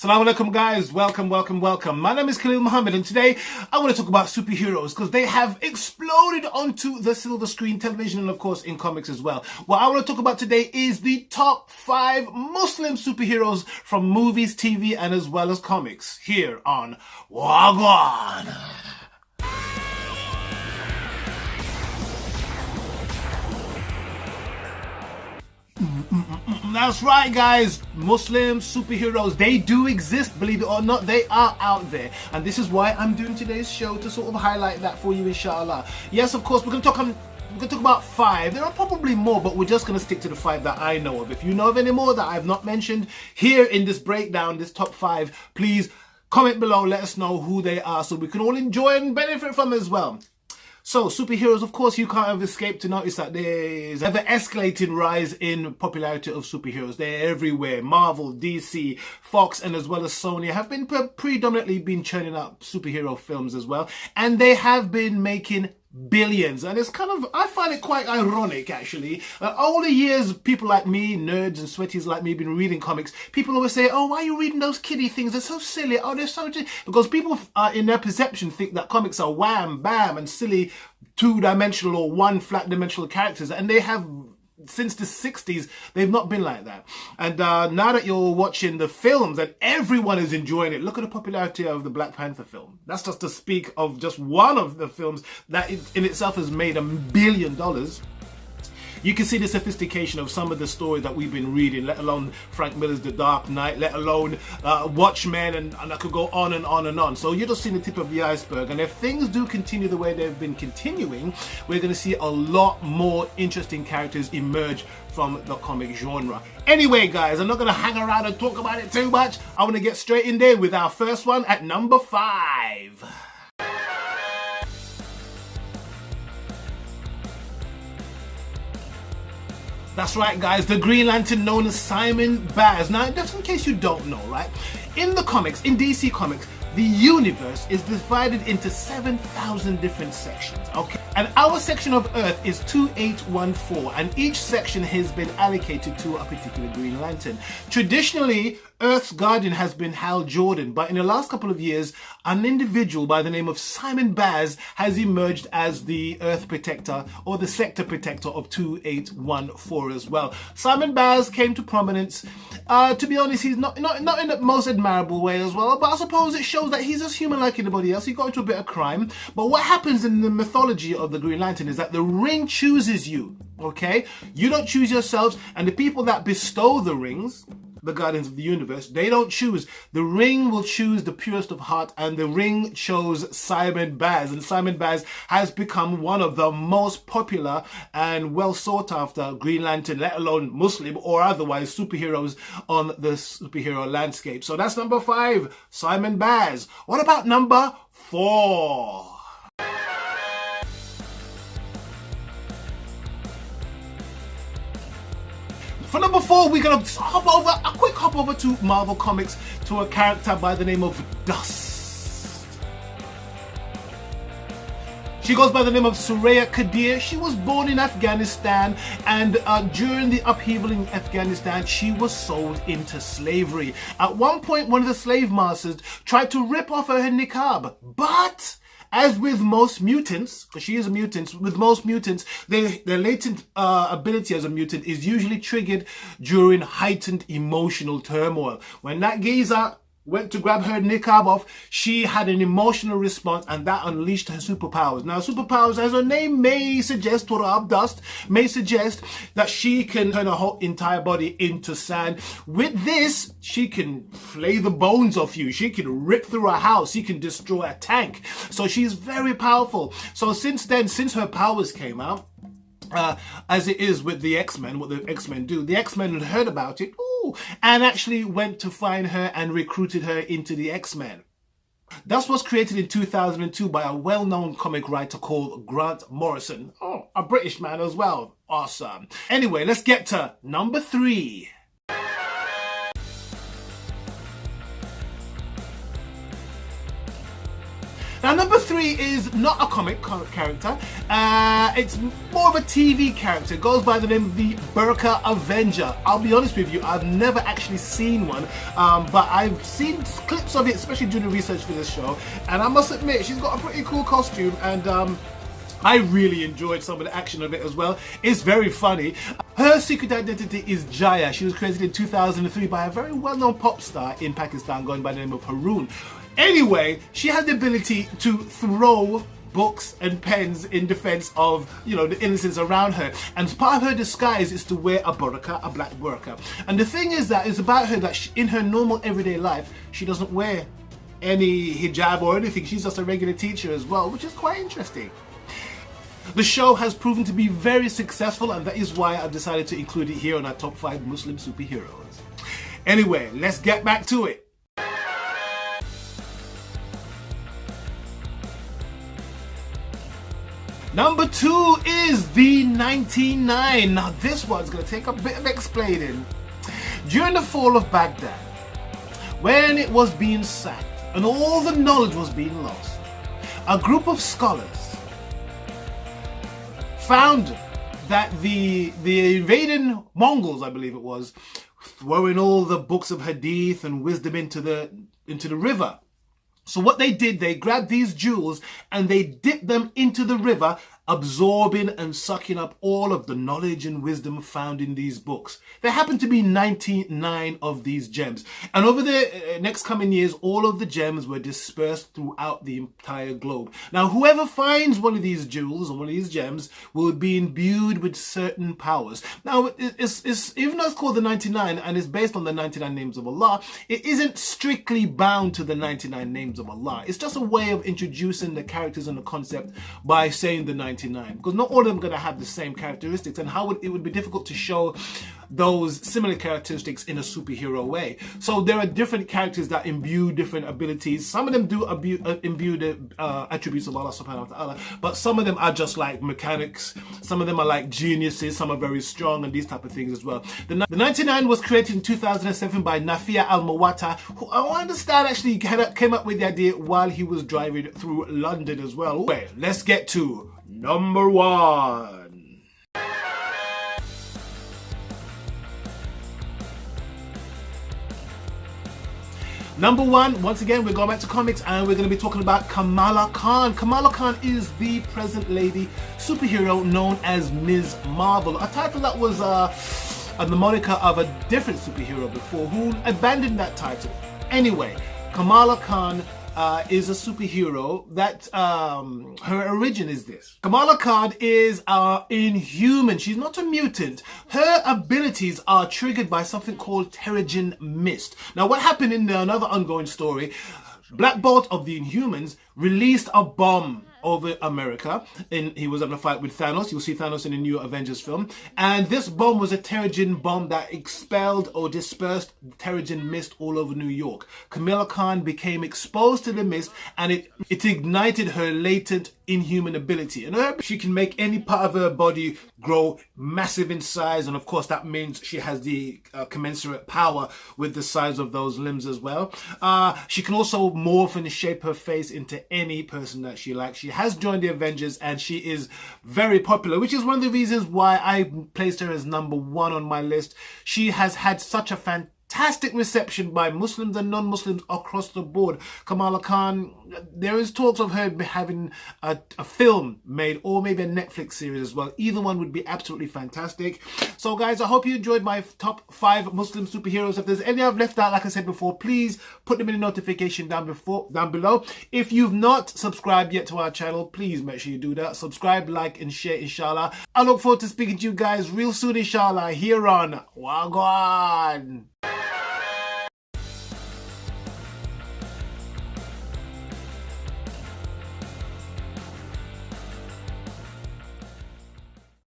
Assalamu alaikum guys, welcome. My name is Khaleel Muhammad and today I want to talk about superheroes because they have exploded onto the silver screen television and of course in comics as well. What I want to talk about today is the top 5 Muslim superheroes from movies, TV and as well as comics here on Wagwan. That's right guys, Muslim superheroes, they do exist, believe it or not, they are out there. And this is why I'm doing today's show, to sort of highlight that for you, inshallah. Yes, of course, we're going to talk about 5. There are probably more, but we're just going to stick to the 5 that I know of. If you know of any more that I've not mentioned here in this breakdown, this top 5, please comment below, let us know who they are so we can all enjoy and benefit from as well. So, superheroes, of course, you can't have escaped to notice that there's ever escalating rise in popularity of superheroes. They're everywhere. Marvel, DC, Fox, and as well as Sony have been predominantly been churning out superhero films as well. And they have been making billions, and it's kind of, I find it quite ironic actually. All the years people like me, nerds and sweaties like me, been reading comics, people always say, oh, why are you reading those kiddie things, they're so silly, oh they're so, because people in their perception think that comics are wham bam and silly 2-dimensional or one flat dimensional characters, and they have since the 60s they've not been like that. And now that you're watching the films and everyone is enjoying it, look at the popularity of the Black Panther film. That's just to speak of just one of the films that in itself has made $1 billion. You can see the sophistication of some of the stories that we've been reading, let alone Frank Miller's The Dark Knight, let alone Watchmen, and I could go on and on and on. So you're just seeing the tip of the iceberg. And if things do continue the way they've been continuing, we're going to see a lot more interesting characters emerge from the comic genre. Anyway, guys, I'm not going to hang around and talk about it too much. I want to get straight in there with our first one at number 5. That's right guys, the Green Lantern known as Simon Baz. Now, just in case you don't know, right? In the comics, in DC Comics, the universe is divided into 7,000 different sections, okay? And our section of Earth is 2814, and each section has been allocated to a particular Green Lantern. Traditionally, Earth's guardian has been Hal Jordan, but in the last couple of years, an individual by the name of Simon Baz has emerged as the Earth Protector or the Sector Protector of 2814 as well. Simon Baz came to prominence. To be honest, he's not in the most admirable way as well, but I suppose it shows that he's just human like anybody else. He got into a bit of crime, but what happens in the mythology of the Green Lantern is that the ring chooses you, okay? You don't choose yourselves, and the people that bestow the rings, the guardians of the universe, they don't choose. The ring will choose the purest of heart, and the ring chose Simon Baz, and Simon Baz has become one of the most popular and well sought after Green Lantern, let alone Muslim or otherwise superheroes on the superhero landscape. So that's number 5, Simon Baz. What about number 4? For number 4, we're going to quick hop over to Marvel Comics to a character by the name of Dust. She goes by the name of Sooraya Qadir. She was born in Afghanistan, and during the upheaval in Afghanistan, she was sold into slavery. At one point, one of the slave masters tried to rip off her niqab, but as with most mutants, because she is a mutant, with most mutants, their latent ability as a mutant is usually triggered during heightened emotional turmoil. When that geezer went to grab her niqab off, she had an emotional response, and that unleashed her superpowers. Now, superpowers, as her name may suggest, Dust may suggest, that she can turn her whole entire body into sand. With this, she can flay the bones off you. She can rip through a house. She can destroy a tank. So she's very powerful. So since then, since her powers came out, as it is with the X-Men, what the X-Men do, the X-Men had heard about it, and actually went to find her and recruited her into the X-Men. Dust was created in 2002 by a well-known comic writer called Grant Morrison. Oh, a British man as well. Awesome. Anyway, let's get to number 3. Now, number 3 is not a comic character. It's more of a TV character. It goes by the name of the Burka Avenger. I'll be honest with you, I've never actually seen one, but I've seen clips of it, especially doing the research for this show. And I must admit, she's got a pretty cool costume, and I really enjoyed some of the action of it as well. It's very funny. Her secret identity is Jiya. She was created in 2003 by a very well-known pop star in Pakistan going by the name of Haroon. Anyway, she has the ability to throw books and pens in defense of, you know, the innocents around her. And part of her disguise is to wear a burqa, a black burqa. And the thing is that it's about her that in her normal everyday life, she doesn't wear any hijab or anything. She's just a regular teacher as well, which is quite interesting. The show has proven to be very successful, and that is why I've decided to include it here on our top 5 Muslim superheroes. Anyway, let's get back to it. Number 2 is the 99. Now this one's going to take a bit of explaining. During the fall of Baghdad, when it was being sacked and all the knowledge was being lost, a group of scholars found that the invading Mongols, I believe it was, throwing all the books of hadith and wisdom into the river. So what they did, they grabbed these jewels and they dipped them into the river, absorbing and sucking up all of the knowledge and wisdom found in these books. There happened to be 99 of these gems. And over the next coming years, all of the gems were dispersed throughout the entire globe. Now, whoever finds one of these jewels or one of these gems will be imbued with certain powers. Now, it's even though it's called the 99 and it's based on the 99 names of Allah, it isn't strictly bound to the 99 names of Allah. It's just a way of introducing the characters and the concept by saying the 99, because not all of them are going to have the same characteristics, and it would be difficult to show those similar characteristics in a superhero way. So there are different characters that imbue different abilities. Some of them do imbue the attributes of Allah subhanahu wa ta'ala, but some of them are just like mechanics. Some of them are like geniuses. Some are very strong and these type of things as well. The 99 was created in 2007 by Nafia Al-Mawata, who I understand actually came up with the idea while he was driving through London as well. Wait, let's get to number 1. Number 1, once again, we're going back to comics and we're going to be talking about Kamala Khan. Kamala Khan is the present lady superhero known as Ms. Marvel, a title that was the moniker of a different superhero before who abandoned that title. Anyway, Kamala Khan is a superhero that her origin is this. Kamala Khan is inhuman. She's not a mutant. Her abilities are triggered by something called Terrigen Mist. Now, what happened in another ongoing story, Black Bolt of the Inhumans released a bomb over America, and he was having a fight with Thanos. You'll see Thanos in the new Avengers film. And this bomb was a Terrigen bomb that expelled or dispersed Terrigen mist all over New York. Kamala Khan became exposed to the mist, and it ignited her latent inhuman ability. And she can make any part of her body grow massive in size, and of course that means she has the commensurate power with the size of those limbs as well. She can also morph and shape her face into any person that she likes. She has joined the Avengers and she is very popular, which is one of the reasons why I placed her as number 1 on my list. She has had such a fantastic reception by Muslims and non-Muslims across the board. Kamala Khan, there is talks of her having a film made or maybe a Netflix series as well. Either one would be absolutely fantastic. So guys, I hope you enjoyed my top 5 Muslim superheroes. If there's any I've left out, like I said before, please put them in the notification down below. If you've not subscribed yet to our channel, please make sure you do that. Subscribe, like and share, inshallah. I look forward to speaking to you guys real soon, inshallah, here on Wagwan.